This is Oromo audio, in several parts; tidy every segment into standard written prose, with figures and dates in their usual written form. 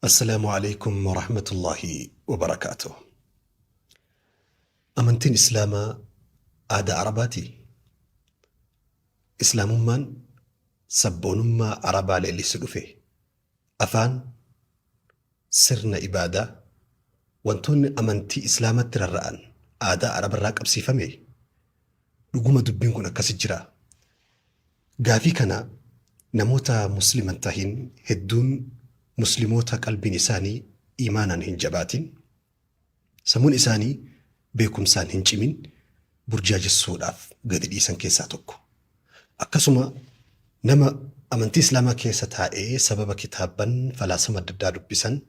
السلام عليكم ورحمة الله وبركاته. أمنتين إسلاما آداء عرباتي إسلام من سبون ما عربا للي سلوفه أفان سرنا إبادة وانتون أمنتي إسلاما تررأن آداء عرب الراك أبسي فمي لقوم دبين كنا كسجرا قافي كنا نموتا مسلما تهين هدون مسلموتا قلب نساني إيمانا هنجباتين سمون إساني بيكم سان هنجمين برجاج السوداف قد الإيسان كيسا توكو أكسما نما أمنتي إسلاما كيسا تائي سبب كتابا فلا سمد الدادو بسان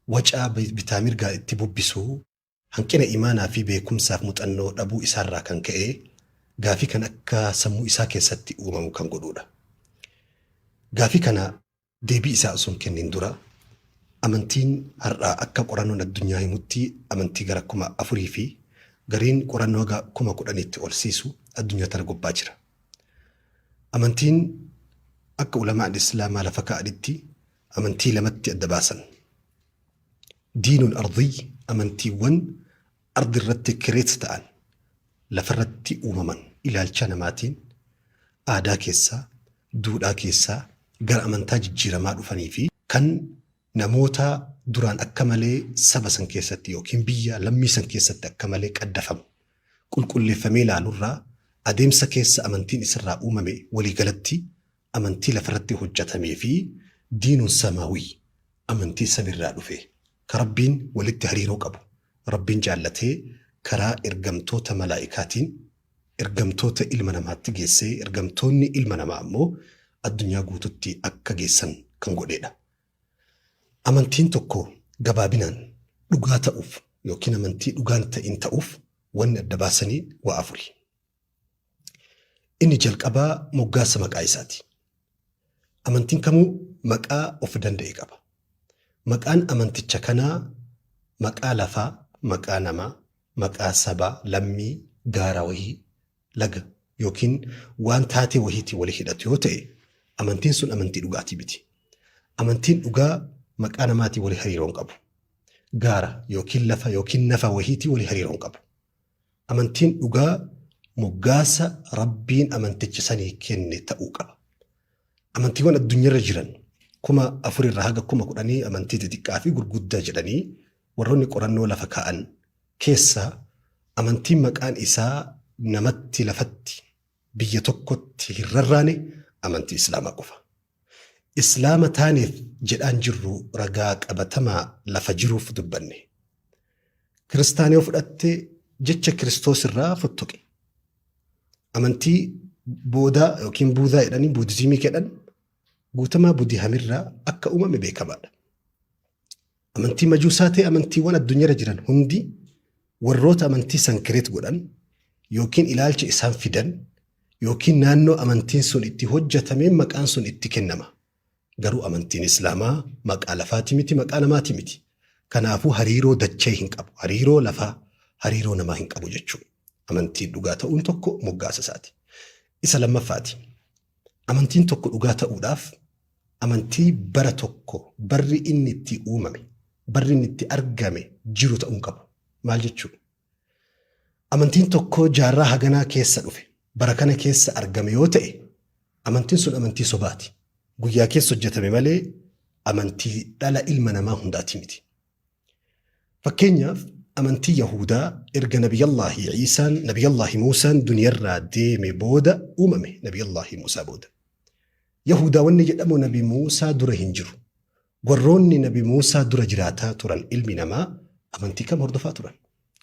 وجأ بتامير قاد اتبو بسو هنكنا إيمانا في بيكم ساف متأنو أبو إسار راكن كأي قافي كان أكا سمو إسا كيسا تئوما مكان قدودا قافي كان ديبي إسا أسون كنين درا أمنتين هرّا أكا قرانو الدنيا يموتي أمنتي غرا كما أفري في غرين قرانو غا كما قرانيت والسيسو الدنيا ترقب باجرة أمنتين أكا علماء الإسلام على فكا أدتي أمنتي لمتي الدباسا دين الأرضي أمنتي ون أرض الرد كريتستان لفردتي أمما إلى الشانماتين آدا كيسا دودا كيسا غر أمنتاج جيرما رفاني في كان namoota duraan akka malee saba san keessatti yookiin biyya lammii san keessatti akka malee qaddafamu qulqulleeffamee ilaaluurraa adeemsa keessa amantiin isirraa uumame waliigalatti amantii lafarratti hojjetamee fi diinuun samaawii amantii samirraa dhufe ka rabbiin walitti hariiroo qabu rabbiin jaallatee karaa ergamtoota malaa'ikaatiin ergamtoota ilma namaatti geessee ergamtoonni ilma namaa ammoo addunyaa guututti akka geessan kan godheedha. Amantiin tokko gabaabinaan dhugaa ta'uuf yookiin amantii dhugaan ta'in ta'uuf wanni adda baasanii waa afuri. Inni jalqabaa moggaasa maqaa isaati. Amantiin kamuu maqaa of danda'e qaba. Maqaan amanticha kanaa maqaa lafaa, maqaa namaa, maqaa sabaa, lammii, gaara wahii, laga yookiin waan taatee wahiitii walii hidhatu yoo ta'e amantiin sun amantii dhugaatii miti. Amantiin dhugaa maqaa namaatii walii hariiroon qabu. Gaara yookiin lafa yookiin nafa wahiitii walii hariiroon qabu. Amantiin dhugaa moggaasa rabbiin amanticha sanii kenne ta'uu qaba. Amantiiwwan addunyaarra jiran 4,000 haga 10,000 amantii xixiqqaa fi gurguddaa jedhanii warroonni qorannoo lafa kaa'an keessaa amantiin maqaan isaa namatti lafatti biyya tokkotti hin rarraane amantii Islaamaa qofa. Islaama taaneef jedhaan jirru ragaa qabatamaa lafa jiruuf dubbanne. Kiristaanee fudhattee jecha Kiristoos irraa fottoqe. Amantii boodaa yookiin buudaa jedhanii buudizimii jedhan guutamaa budihamirraa akka uumame beekamaadha. Amantii majuusaa ta'e amantiiwwan addunyaarra jiran hundi warroota amantii sankireet godhan yookiin ilaalcha isaan fidan yookiin naannoo amantiin sun itti hojjetameen maqaan sun itti kennama. Garuu amantiin Islaamaa maqaa lafaati miti, maqaa namaati miti. Kanaafuu hariiroo dachee hin qabu. Hariiroo lafaa, hariiroo namaa hin qabu jechuudha. Amantiin dhugaa ta'uun tokko moggaasa isaati. Isa lammaffaati. Amantiin tokko dhugaa ta'uudhaaf amantii bara tokko barri inni itti uumame, barri inni itti argame jiru ta'uun qabu. Maal jechuudha? Amantiin tokko jaarraa haganaa keessa dhufe, bara kana keessa argame yoo ta'e, amantiin sun amantii sobaati. Guyyaa keessa hojjetame malee amantii dhala ilma namaa hundaati miti. Fakkeenyaaf amantii Yahudaa erga Nabiyallaahi Ciisaan, Nabiyallaahi Muusaan duniyarraa deeme booda uumame Nabiyallaahi Muusaa booda. Yahudaa wanni jedhamu Nabi Muusaa dura hin jiru. Warroonni Nabi Muusaa dura jiraataa turan ilmi namaa amantii kam hordofaa turan.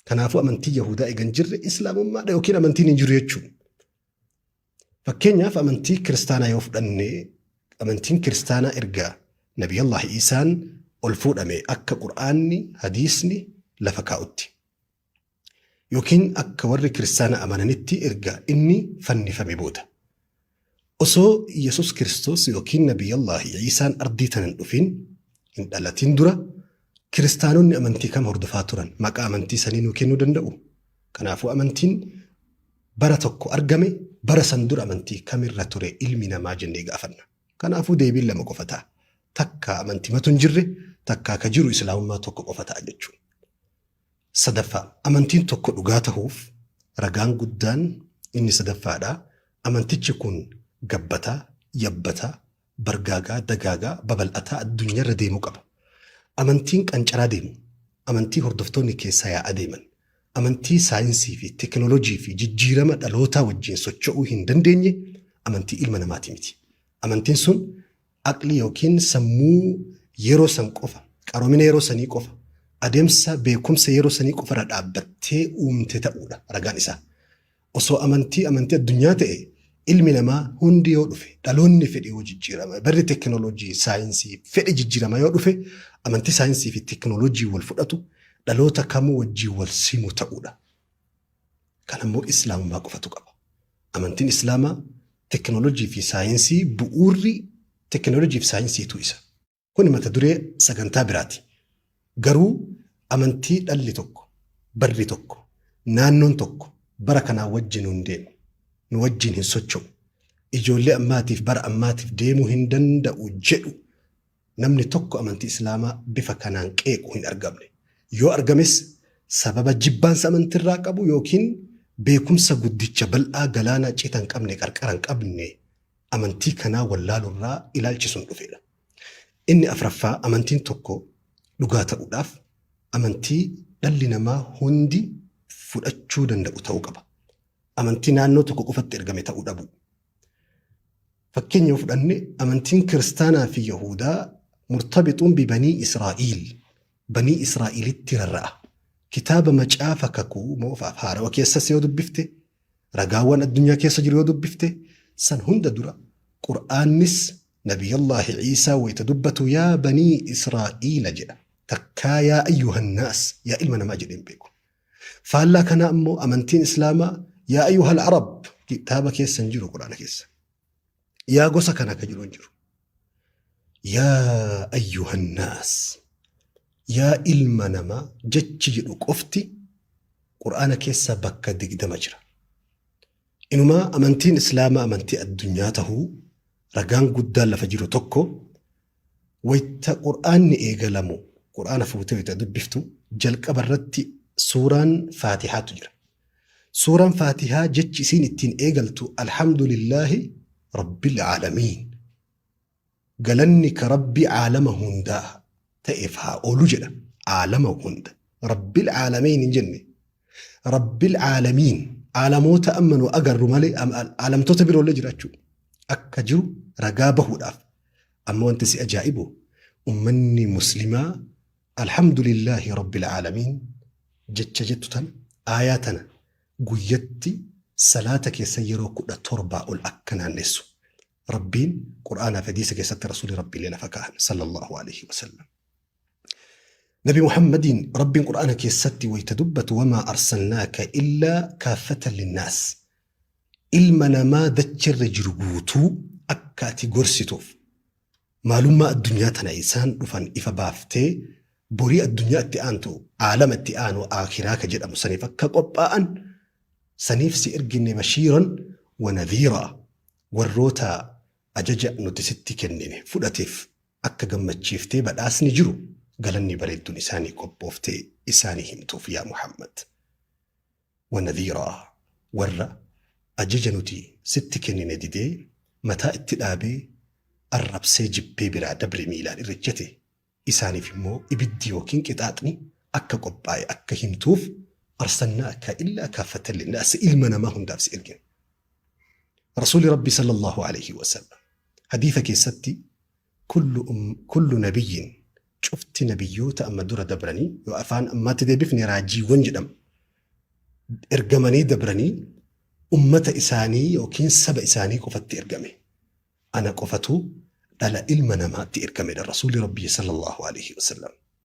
Kanaafuu amantii Yahudaa egan jirre Islaamummaadha yookiin amantiin hin jiru jechuudha. Fakkeenyaaf amantii kiristaanaa yoo fudhannee amantiin kiristaanaa erga Nabiyallaahi Ciisaan ol fuudhame akka Qur'aanni, hadiisni lafa kaa'utti. Yookiin akka warri kiristaanaa amananitti erga inni fannifame booda. Osoo Yesus Kiristoos yookiin Nabiyallaahi Ciisaan ardii tanan dhufin hin dhalatin dura kiristaanonni amantii kam hordofaa turan maqaa amantii sanii nuu kennuu danda'u. Kanaafuu amantiin bara tokko argame bara san dura amantii kamirra ture ilmi namaa jennee gaafanna. Kanaafuu deebiin lama qofa ta'a. Takka amantii matu hin jirre takkaa ka jiru islaamummaa tokko qofa ta'a jechuudha. Sadaffaa amantiin tokko dhugaa ta'uuf ragaan guddaan inni sadaffaadha. Amantichi kun gabbataa, yabbataa, bargaagaa, dagaagaa, babal'ataa addunyaarra deemuu qaba. Amantiin qancaraa deemu, amantii hordoftoonni keessaa yaa'aa deeman, amantii saayinsii fi teekinooloojii fi jijjiirama dhalootaa wajjin socho'uu hin dandeenye amantii ilma namaati miti. Amantiin sun aqli yookiin sammuu yeroo san qofa, qaroomina yeroo sanii qofa, adeemsa beekumsa yeroo sanii qofarra dhaabbattee uumte ta'uudha ragaan isaa. Osoo amantii addunyaa ta'e ilmi namaa hundi yoo dhufe, dhaloonni fedhe yoo jijjiirama, barri teekinooloojii, saayinsii fedhe jijjiirama yoo dhufe, amantii saayinsii fi teekinooloojii wal fudhatu dhaloota kamuu wajjin wal simu ta'uudha. Kan ammoo islaamummaa qofatu qaba. Amantiin islaamaa teekinooloojii fi saayinsii bu'uurri teekinooloojii fi saayinsiitu isa. Kun mata duree sagantaa biraati. Garuu amantii dhalli tokko, barri tokko, naannoon tokko bara kanaa wajjin hin deemu. Nu wajjin hin socho'u. Ijoollee ammaatiif bara ammaatiif deemuu hin danda'u jedhu namni tokko amantii islaamaa bifa kanaan qeequ hin argamne. Yoo argames sababa jibbaansa amantiirraa qabu yookiin beekumsa guddicha bal'aa galaanaa citan qabne qarqara hin qabne amantii kanaa wallaalurraa ilaalchisuun dhufeedha. Inni afraffaa amantiin tokko dhugaa ta'uudhaaf amantii dhalli namaa hundi fudhachuu danda'u ta'uu qaba. Amantii naannoo tokko qofatti ergame ta'uu dhabu. Fakkeenya yoo fudhanne amantiin kiristaanaa fi yahudaa murtabixuun bibanii Israa'iil. Banii Israa'iilitti rarra'a. Kitaaba macaafa kakuu moofaaf haarawaa keessas yoo dubbifte, ragaawwan addunyaa keessa jiru yoo dubbifte, san hunda dura Qur'aannis Nabiyallaahi Ciisaa wayita dubbatu yaa banii Israa'iila jedha. Takkaa yaa ayyuhannaas, yaa ilma namaa jedheen beeku. Faallaa kana ammoo amantiin islaamaa yaa ayyuhal arab kitaaba keessa hin jiru Qur'aana keessa. Yaa gosa kana ka jiru hin jiru. Yaa ayyuhannaas. Yaa ilma namaa jechi jedhu qofti Qur'aana keessa bakka 20 jira. Inumaa amantiin islaamaa amantii addunyaa tahuu ragaan guddaan lafa jiru tokko wayita Qur'aanni eegalamu Qur'aana fuutee wayita dubbiftu jalqaba irratti suuraan Faatihaatu jira. Suuraan Faatihaa jechi isiin ittiin eegaltu alhamdulillaahi rabbil caalamiin. Galanni ka rabbi caalama hundaa ta'eef haa oolu jedha. Caalama hunda. Rabbil caalamiin hin jenne. Rabbil caalamiin. Caalamoota amma nu agarru malee caalamtoota biroollee jiraachuu akka jiru ragaa bahuudhaaf. Amma wanti si ajaa'ibu ummanni muslimaa alhamdulillaahi rabbil caalamiin jecha jettu tan aayaa tana guyyatti salaata keessa yeroo 17 ol akka naannessu. Rabbiin Qur'aanaa fi hadiisa keessatti rasuulli rabbiillee lafa kaa'an sallallahu alaihi wasallam. نبي محمد رب القرآن كيستي ويتدبت وما أرسلناك إلا كافة للناس إلمنا ما ذكر جربوتو أكاتي قرسيتوف معلومة الدنيا تنايسان رفان إفا بافتي بوري الدنيا التئانتو عالم التئان وآخراك جد مصنفة كقباء سنيف سيرجني بشيرا ونذيرا والروتا أججأ نتستي كنيني فلاتيف أكا قمت شيفتي بدأسني جرو قالني بريدون إساني قبوفتي إساني همتوف يا محمد ونذيرا ورّا أججنتي ستكني نديدي متى اتلابي الرب سيجبي برا دبر ميلان الرجتي إساني في مو إبدي وكين كتاتني أكا قباي أكا همتوف أرسلناك إلا كافة للناس إلمنا ما هم دافس إلجن رسول ربي صلى الله عليه وسلم حديثك ستي كل نبي شفت نبيوتا أما دورة دبراني وأفان أما تدبفني راجي ونجدم إرقماني دبراني أمة إساني وكين سبع إساني قفت إرقمي أنا قفتو على إلمنا ما تإرقمي للرسول ربي صلى الله عليه وسلم